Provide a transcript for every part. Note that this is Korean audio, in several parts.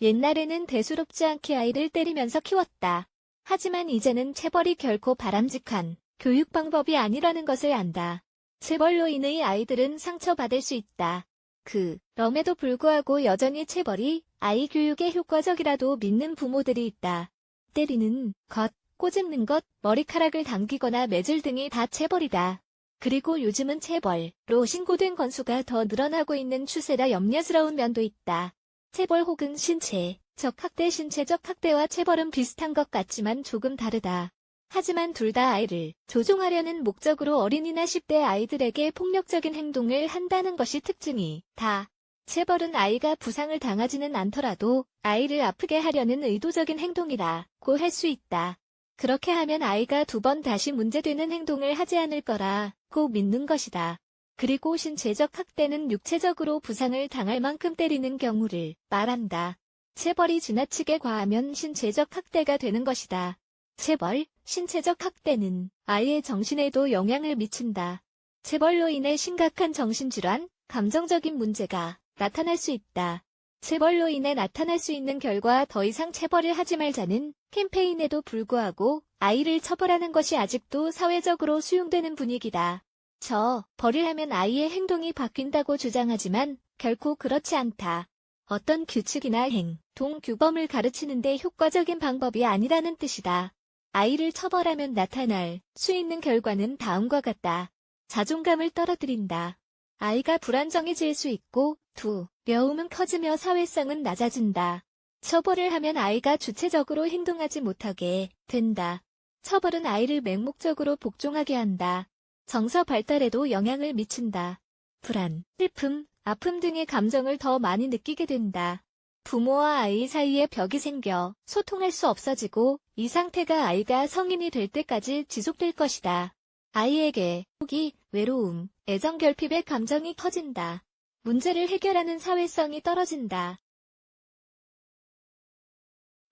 옛날에는 대수롭지 않게 아이를 때리면서 키웠다. 하지만 이제는 체벌이 결코 바람직한 교육 방법이 아니라는 것을 안다. 체벌로 인해 아이들은 상처받을 수 있다. 그럼에도 불구하고 여전히 체벌이 아이 교육에 효과적이라도 믿는 부모들이 있다. 때리는 것, 꼬집는 것, 머리카락을 당기거나 매질 등이 다 체벌이다. 그리고 요즘은 체벌로 신고된 건수가 더 늘어나고 있는 추세라 염려스러운 면도 있다. 체벌 혹은 신체적 학대, 신체적 학대와 체벌은 비슷한 것 같지만 조금 다르다. 하지만 둘 다 아이를 조종하려는 목적으로 어린이나 10대 아이들에게 폭력적인 행동을 한다는 것이 특징이다. 체벌은 아이가 부상을 당하지는 않더라도 아이를 아프게 하려는 의도적인 행동이라고 할 수 있다. 그렇게 하면 아이가 두 번 다시 문제되는 행동을 하지 않을 거라고 믿는 것이다. 그리고 신체적 학대는 육체적으로 부상을 당할 만큼 때리는 경우를 말한다. 체벌이 지나치게 과하면 신체적 학대가 되는 것이다. 체벌, 신체적 학대는 아이의 정신에도 영향을 미친다. 체벌로 인해 심각한 정신질환, 감정적인 문제가 나타날 수 있다. 체벌로 인해 나타날 수 있는 결과 더 이상 체벌을 하지 말자는 캠페인에도 불구하고 아이를 처벌하는 것이 아직도 사회적으로 수용되는 분위기다. 벌을 하면 아이의 행동이 바뀐다고 주장하지만 결코 그렇지 않다. 어떤 규칙이나 행동 규범을 가르치는 데 효과적인 방법이 아니라는 뜻이다. 아이를 처벌하면 나타날 수 있는 결과는 다음과 같다. 자존감을 떨어뜨린다. 아이가 불안정해질 수 있고 두려움은 커지며 사회성은 낮아진다. 처벌을 하면 아이가 주체적으로 행동하지 못하게 된다. 처벌은 아이를 맹목적으로 복종하게 한다. 정서 발달에도 영향을 미친다. 불안, 슬픔, 아픔 등의 감정을 더 많이 느끼게 된다. 부모와 아이 사이에 벽이 생겨 소통할 수 없어지고 이 상태가 아이가 성인이 될 때까지 지속될 것이다. 아이에게 포기, 외로움, 애정 결핍의 감정이 커진다. 문제를 해결하는 사회성이 떨어진다.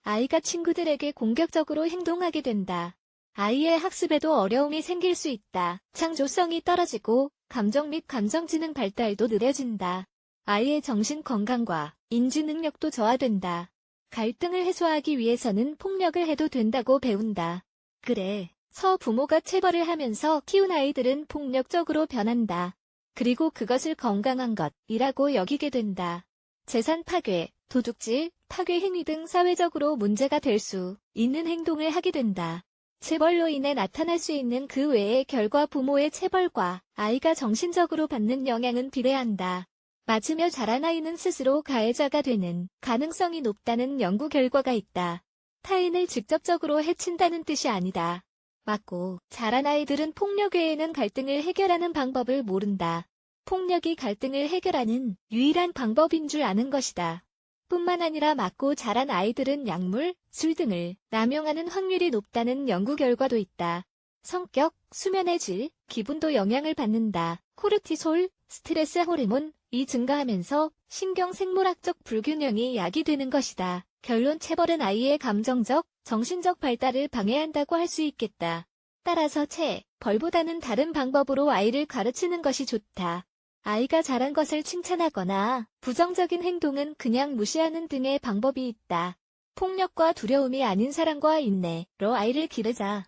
아이가 친구들에게 공격적으로 행동하게 된다. 아이의 학습에도 어려움이 생길 수 있다. 창조성이 떨어지고 감정 및 감정지능 발달도 느려진다. 아이의 정신 건강과 인지 능력도 저하된다. 갈등을 해소하기 위해서는 폭력을 해도 된다고 배운다. 그래서 부모가 체벌을 하면서 키운 아이들은 폭력적으로 변한다. 그리고 그것을 건강한 것이라고 여기게 된다. 재산 파괴, 도둑질, 파괴 행위 등 사회적으로 문제가 될 수 있는 행동을 하게 된다. 체벌로 인해 나타날 수 있는 그 외의 결과 부모의 체벌과 아이가 정신적으로 받는 영향은 비례한다. 맞으며 자란 아이는 스스로 가해자가 되는 가능성이 높다는 연구 결과가 있다. 타인을 직접적으로 해친다는 뜻이 아니다. 맞고 자란 아이들은 폭력 외에는 갈등을 해결하는 방법을 모른다. 폭력이 갈등을 해결하는 유일한 방법인 줄 아는 것이다. 뿐만 아니라 맞고 자란 아이들은 약물, 술 등을 남용하는 확률이 높다는 연구 결과도 있다. 성격, 수면의 질, 기분도 영향을 받는다. 코르티솔, 스트레스 호르몬이 증가하면서 신경생물학적 불균형이 야기되는 것이다. 결론 체벌은 아이의 감정적, 정신적 발달을 방해한다고 할 수 있겠다. 따라서 체벌보다는 다른 방법으로 아이를 가르치는 것이 좋다. 아이가 잘한 것을 칭찬하거나 부정적인 행동은 그냥 무시하는 등의 방법이 있다. 폭력과 두려움이 아닌 사랑과 인내로 아이를 기르자.